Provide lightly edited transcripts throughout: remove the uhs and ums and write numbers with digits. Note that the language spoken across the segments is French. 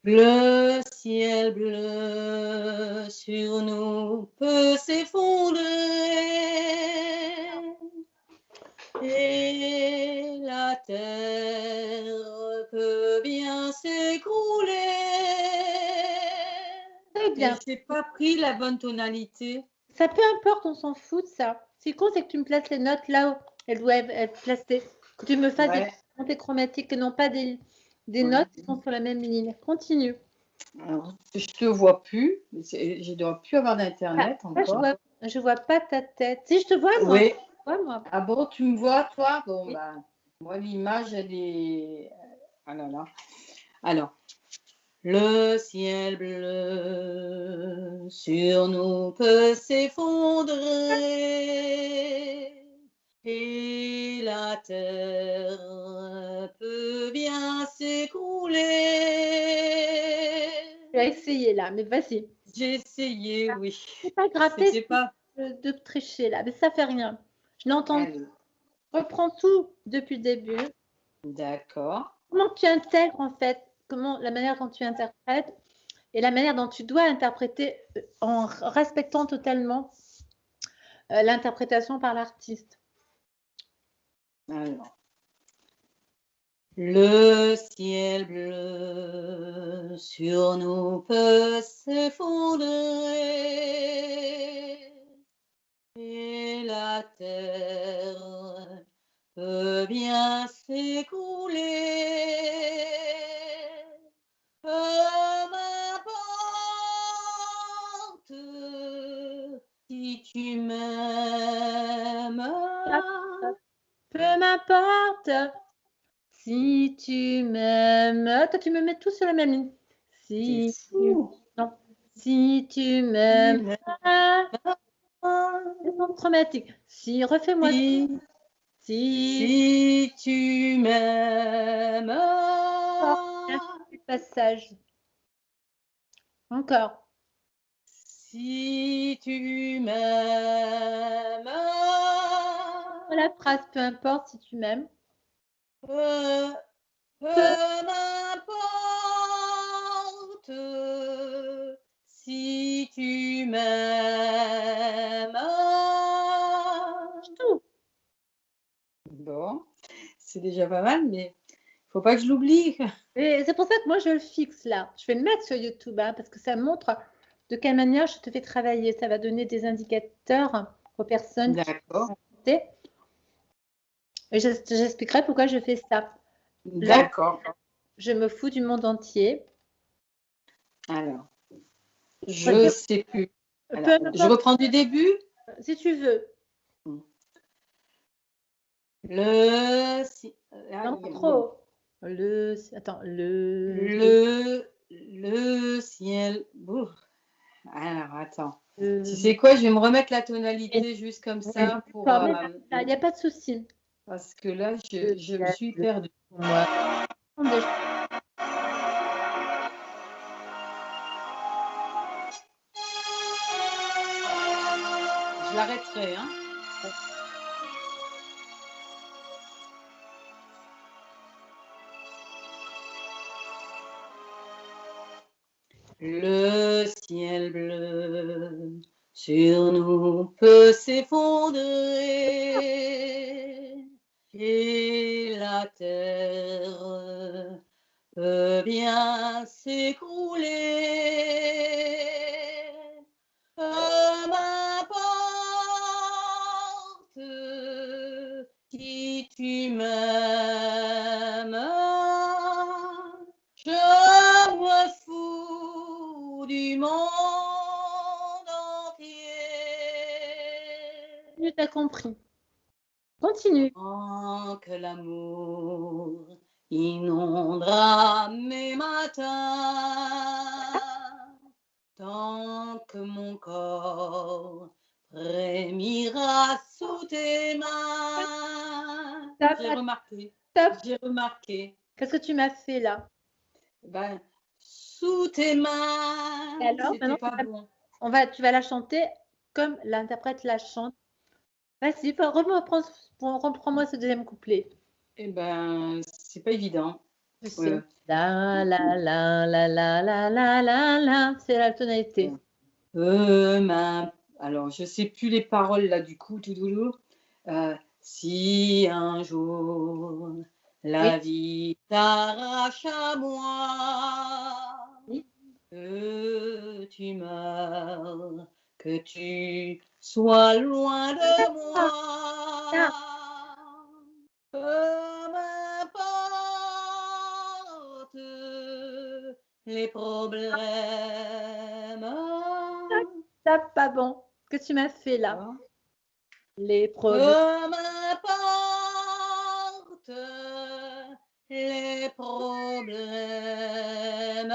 Le ciel bleu sur nous peut s'effondrer et la terre peut bien s'écrouler. Très bien. Je n'ai pas pris la bonne tonalité. Ça peu importe, on s'en fout de ça. Ce qui compte, c'est que tu me places les notes là où elles doivent être placées. Que tu me fasses des montées chromatiques et non pas des notes qui sont sur la même ligne. Continue. Alors, je te vois plus. Je ne dois plus avoir d'internet encore. Je vois pas ta tête. Si, je te vois, moi. Oui. Moi. Ah bon, tu me vois, toi? Bon, oui. Bah, moi, l'image, elle est... Ah là là. Alors, le ciel bleu sur nous peut s'effondrer et la terre peut bien s'écrouler. Tu as essayé là, mais vas-y. J'ai essayé, oui. C'est pas grave, de tricher là, mais ça fait rien. Je l'entends. Reprends tout depuis le début. D'accord. Comment tu intègres en fait, la manière dont tu interprètes et la manière dont tu dois interpréter en respectant totalement l'interprétation par l'artiste. Alors. Le ciel bleu sur nous peut s'effondrer et la terre peut bien s'écrouler. Peu m'importe si tu m'aimes. Peu m'importe si tu m'aimes. Toi, tu me mets tout sur la même ligne. Si tu m'aimes. C'est chromatique. Si, refais-moi ça. Si tu m'aimes. Passage. Encore. Si tu m'aimes. La phrase, peu importe si tu m'aimes. Peu m'importe si tu m'aimes. Tout. Bon, c'est déjà pas mal, mais faut pas que je l'oublie. Et c'est pour ça que moi, je le fixe là. Je vais le mettre sur YouTube hein, parce que ça montre de quelle manière je te fais travailler. Ça va donner des indicateurs aux personnes. D'accord. Et j'expliquerai pourquoi je fais ça. D'accord. Je me fous du monde entier. Alors, je sais plus. Alors, je reprends du début. Si tu veux. Le ciel. Ouf. Alors, attends. Tu sais quoi, je vais me remettre la tonalité juste comme ça pour. Il n'y a pas de souci. Parce que là, je me suis perdue. Je l'arrêterai, hein. Le ciel bleu sur nous peut s'effondrer et la terre peut bien s'écrouler. Peu m'importe si tu m'aimes, je me fous du monde entier. Tu as compris. Continue. Tant que l'amour inondera mes matins, tant que mon corps frémira sous tes mains. J'ai remarqué. Qu'est-ce que tu m'as fait là? Ben, sous tes mains, c'était pas bon. Tu vas la chanter comme l'interprète la chante. Vas-y, reprends-moi ce deuxième couplet. Eh ben, c'est pas évident. Je sais. La, la, la, la, la, la, la, la, la. C'est la tonalité. Alors, je sais plus les paroles là du coup, tout doux. Si un jour la vie t'arrache à moi, que tu meurs, que tu sois loin de moi, peu m'importe les problèmes. Ça, pas bon. Que tu m'as fait là. Les problèmes. Peu m'importe les problèmes.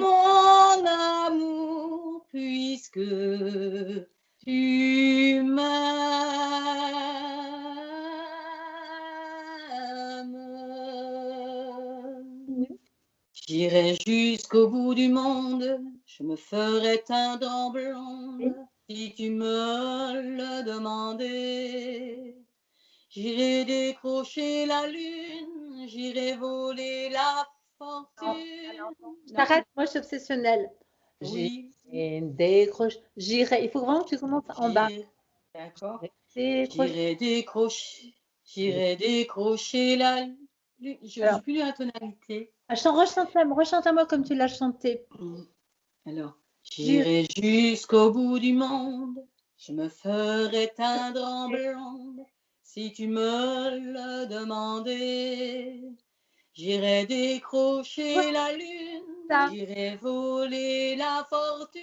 Mon amour, puisque tu m'aimes. J'irai jusqu'au bout du monde, je me ferai teindre en blonde, si tu me le demandais. J'irai décrocher la lune, j'irai voler la fortune. T'arrêtes, moi je suis obsessionnelle. Oui. J'irai. Il faut vraiment que tu commences en bas. D'accord. J'irai décrocher la lune. Je ne sais plus la tonalité. Rechante-moi comme tu l'as chanté. Alors, j'irai jusqu'au bout du monde, je me ferai teindre en blonde, si tu me le demandais. J'irai décrocher la lune, j'irai voler la fortune,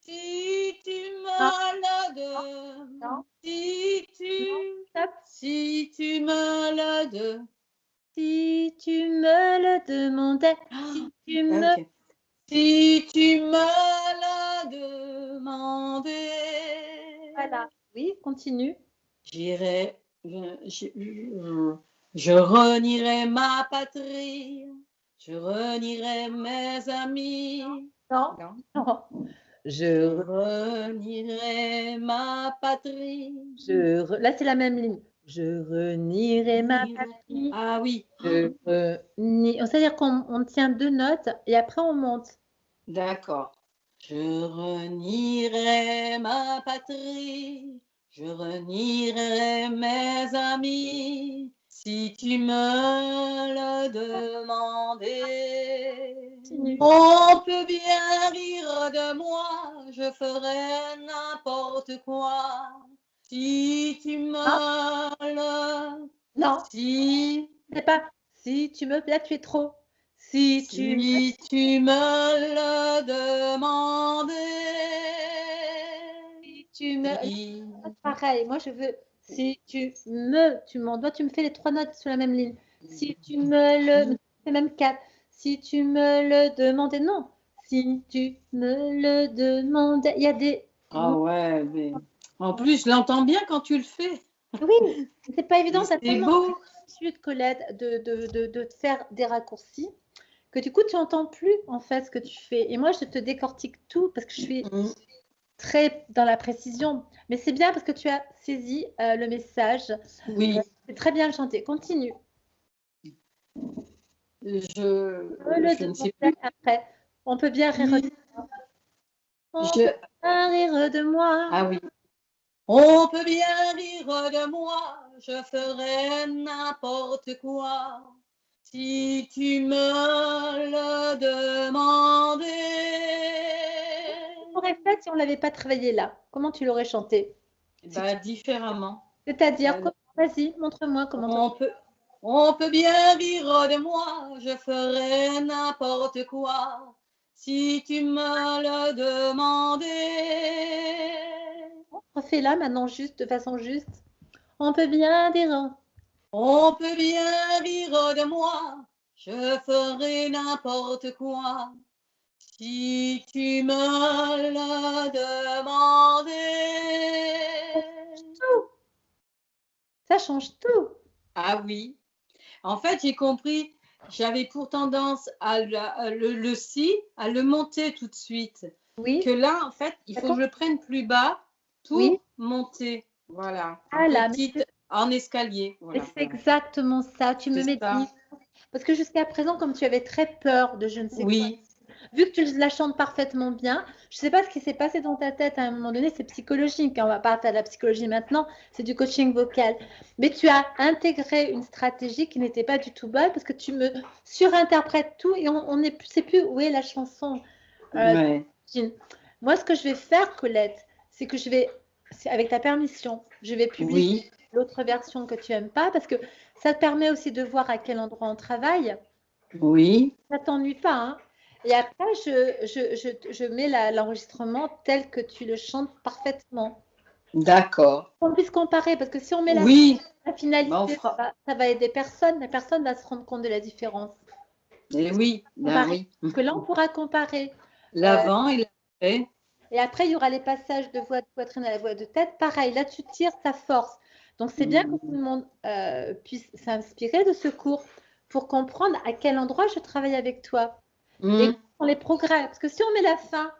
si tu me le demandes, si tu me le demandes. Si tu me le demandais, si tu me le demandais. Voilà. Oui, continue. Je renierai ma patrie, je renierai mes amis. Non. Je renierai ma patrie. Là, c'est la même ligne. Je renierai ma patrie. Ah oui. C'est-à-dire qu'on tient 2 notes et après on monte. D'accord. Je renierai ma patrie, je renierai mes amis, si tu me le demandais. On peut bien rire de moi, je ferai n'importe quoi, si tu me le... Non. Si... C'est pas... Si tu me... Là, tu es trop. Si tu me le demandais. Si tu me... Pareil, moi je veux... Si tu me... Tu me fais les 3 notes sur la même ligne. Si tu me le... C'est même 4. Si tu me le demandais, non. Si tu me le demandais, il y a des... Ah ouais, mais... En plus, je l'entends bien quand tu le fais. Oui, c'est pas évident. C'est beau. De Colette, de te faire des raccourcis, que du coup, tu n'entends plus en fait ce que tu fais. Et moi, je te décortique tout parce que je suis très dans la précision. Mais c'est bien parce que tu as saisi le message. Oui. C'est très bien chanté. Continue. Je ne sais plus. Après, on peut bien rire de moi. On peut bien rire de moi. Ah oui. On peut bien rire de moi, je ferai n'importe quoi, si tu me le demandais. On aurait fait si on ne l'avait pas travaillé là. Comment tu l'aurais chanté? Différemment. C'est-à-dire, vas-y, montre-moi comment. On peut bien rire de moi, je ferai n'importe quoi, si tu me le demandais. Refais-la maintenant juste, de façon juste. On peut bien dire. On peut bien rire de moi, je ferai n'importe quoi, si tu me le demandais. Tout. Ça change tout. Ah oui. En fait, j'ai compris, j'avais pour tendance à le si, à le monter tout de suite. Oui. Que là, en fait, il faut que je le prenne plus bas pour monter. Voilà. en escalier. Et Voilà. c'est exactement ça. Tu me C'est mets ça. des- Parce que jusqu'à présent, comme tu avais très peur de je ne sais quoi, Oui, vu que tu la chantes parfaitement bien, je ne sais pas ce qui s'est passé dans ta tête à un moment donné, c'est psychologique, hein, on va pas faire de la psychologie maintenant, c'est du coaching vocal. Mais tu as intégré une stratégie qui n'était pas du tout bonne parce que tu me surinterprètes tout et on ne sait plus où est la chanson. ouais. Moi, ce que je vais faire, Colette, c'est que avec ta permission, je vais publier Oui, l'autre version que tu n'aimes pas parce que ça te permet aussi de voir à quel endroit on travaille. oui, Ça t'ennuie pas, hein? Et après, je mets l'enregistrement tel que tu le chantes parfaitement. d'accord. On puisse comparer, parce que si on met Oui, la bah, on finalité, fera. ça va aider personne. La personne va se rendre compte de la différence. Eh oui, ben Comparer. oui. Parce que là, on pourra comparer. L'avant et l'après. Et après, il y aura les passages de voix de poitrine à la voix de tête. Pareil, là, tu tires sa force. Donc, c'est bien que tout le monde puisse s'inspirer de ce cours pour comprendre à quel endroit je travaille avec toi. Et Mm. on les progrès. Parce que si on met la fin,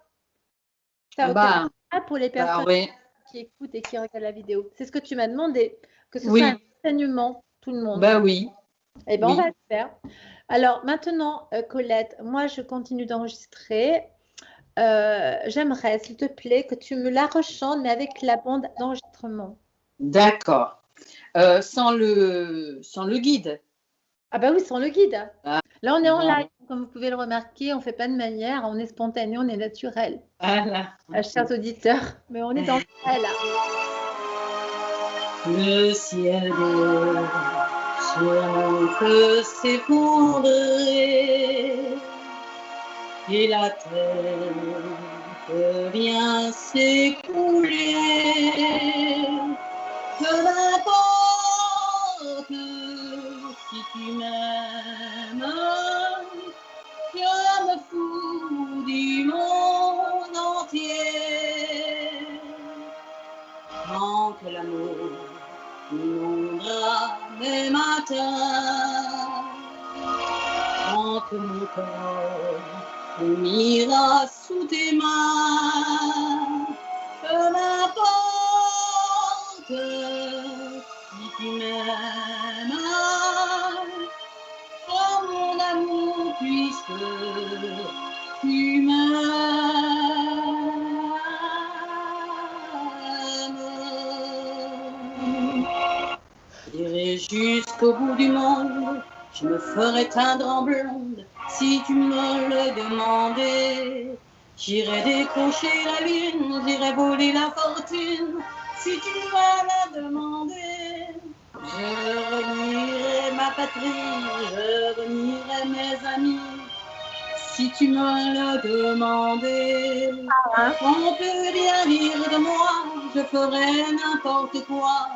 ça Ah n'a aucun bah, intérêt pour les bah personnes oui, qui écoutent et qui regardent la vidéo. C'est ce que tu m'as demandé, que ce soit un oui, enseignement, tout le monde. bah oui, Eh bien, on va oui. le faire. Alors, maintenant, Colette, moi, je continue d'enregistrer. J'aimerais, s'il te plaît, que tu me la rechantes, mais avec la bande d'enregistrement. D'accord. Sans le guide. Ah bah oui, sans le guide. Ah, Là, on est en bon, live. Comme vous pouvez le remarquer, on ne fait pas de manière, on est spontané, on est naturel. voilà. Chers auditeurs, mais on est dans le vrai, là. Le ciel bleu sur nous peut s'effondrer et la terre peut bien s'écrouler. Peu m'importe si tu m'aimes, je me fous du monde entier. Tant que l'amour inondera mes matins, tant que mon corps m'ira sous tes mains, peu m'importe si tu m'aimes, oh mon amour, puisque tu m'aimes. J'irai jusqu'au bout du monde, je me ferai teindre en blonde si tu me le demandais. J'irai décrocher la lune, j'irai voler la fortune si tu me le demandais. Je renierai ma patrie, je renierai mes amis si tu me le demandais. On peut bien rire de moi, je ferai n'importe quoi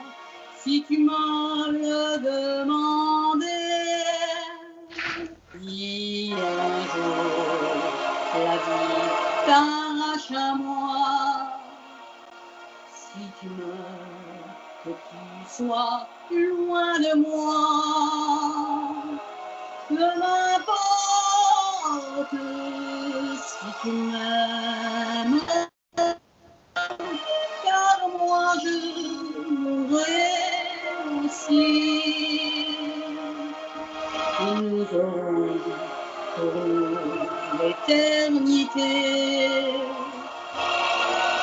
si tu me le demandais. Si un jour la vie t'arrache à moi, si tu meurs, que tu sois loin de moi, peu m'importe si tu m'aimes, car moi je mourrai aussi. Et nous aurons pour nous l'éternité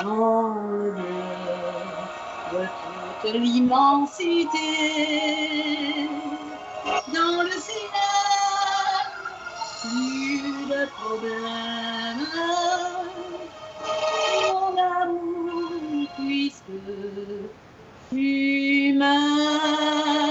dans le bleu de toute l'immensité, dans le ciel, plus de problèmes, mon amour, puisque tu m'aimes.